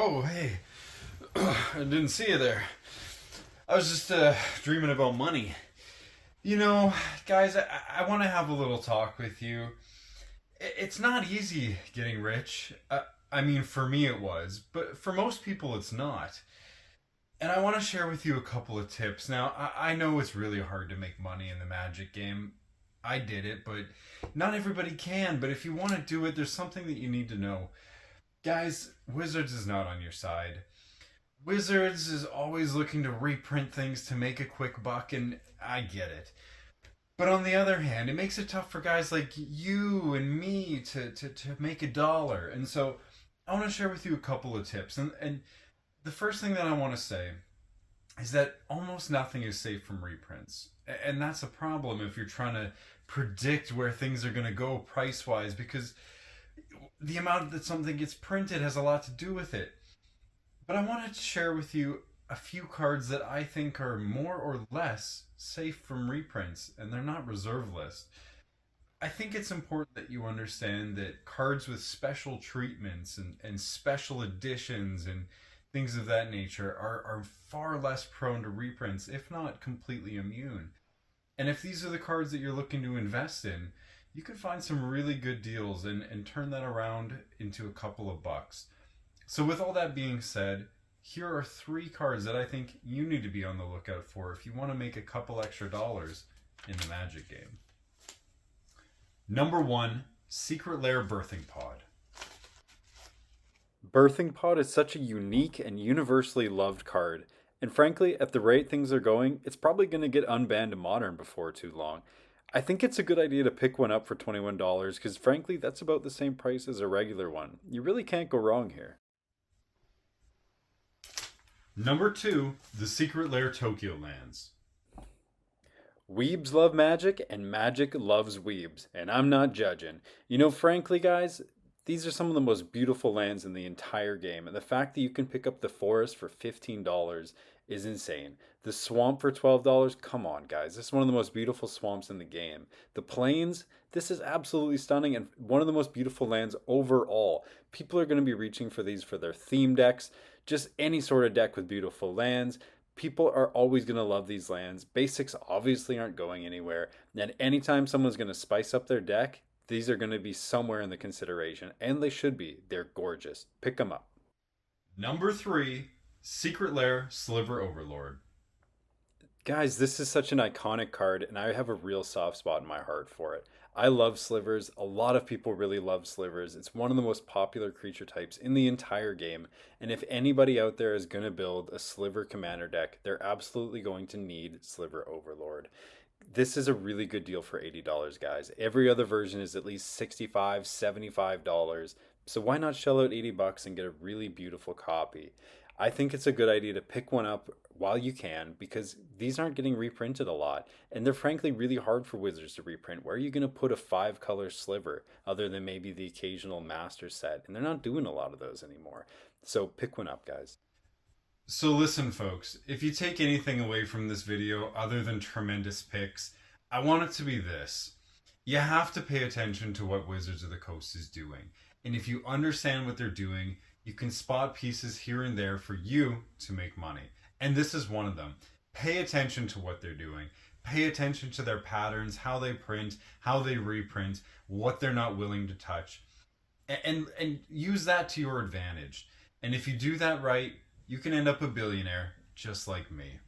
Oh, hey. I didn't see you there. I was just dreaming about money. You know, guys, I want to have a little talk with you. It's not easy getting rich. I mean, for me it was, but for most people it's not. And I want to share with you a couple of tips. Now, I know it's really hard to make money in the Magic game. I did it, but not everybody can. But if you want to do it, there's something that you need to know. Guys, Wizards is not on your side. Wizards is always looking to reprint things to make a quick buck, and I get it. But on the other hand, it makes it tough for guys like you and me to make a dollar. And so I want to share with you a couple of tips. And the first thing that I want to say is that almost nothing is safe from reprints. And that's a problem if you're trying to predict where things are going to go price wise, because the amount that something gets printed has a lot to do with it. But I wanted to share with you a few cards that I think are more or less safe from reprints, and they're not reserve list. I think it's important that you understand that cards with special treatments and special editions and things of that nature are far less prone to reprints, if not completely immune. And if these are the cards that you're looking to invest in, you can find some really good deals and turn that around into a couple of bucks. So, with all that being said, here are three cards that I think you need to be on the lookout for if you want to make a couple extra dollars in the Magic game. Number one, Secret Lair Birthing Pod. Birthing Pod is such a unique and universally loved card, and frankly, at the rate things are going, it's probably going to get unbanned in Modern before too long. I think it's a good idea to pick one up for $21 because frankly, that's about the same price as a regular one. You really can't go wrong here. Number two, The Secret Lair Tokyo Lands. Weebs love magic, and magic loves weebs, and I'm not judging. Frankly, guys, these are some of the most beautiful lands in the entire game, and the fact that you can pick up the forest for $15 is insane. The swamp for $12, come on, guys. This is one of the most beautiful swamps in the game. The plains, this is absolutely stunning and one of the most beautiful lands overall. People are going to be reaching for these for their theme decks, just any sort of deck with beautiful lands. People are always going to love these lands. Basics obviously aren't going anywhere. And anytime someone's going to spice up their deck, these are going to be somewhere in the consideration. And they should be. They're gorgeous. Pick them up. Number three, Secret Lair Sliver Overlord. Guys, this is such an iconic card, and I have a real soft spot in my heart for it. I love slivers. A lot of people really love slivers. It's one of the most popular creature types in the entire game. And if anybody out there is going to build a sliver commander deck, they're absolutely going to need Sliver Overlord. This is a really good deal for $80, guys. Every other version is at least $65, $75. So why not shell out 80 bucks and get a really beautiful copy? I think it's a good idea to pick one up while you can because these aren't getting reprinted a lot. And they're frankly really hard for Wizards to reprint. Where are you going to put a 5-color sliver other than maybe the occasional master set? And they're not doing a lot of those anymore. So pick one up, guys. So listen, folks, if you take anything away from this video other than tremendous picks, I want it to be this. You have to pay attention to what Wizards of the Coast is doing. And if you understand what they're doing, you can spot pieces here and there for you to make money. And this is one of them. Pay attention to what they're doing. Pay attention to their patterns, how they print, how they reprint, what they're not willing to touch. And use that to your advantage. And if you do that right, you can end up a billionaire just like me.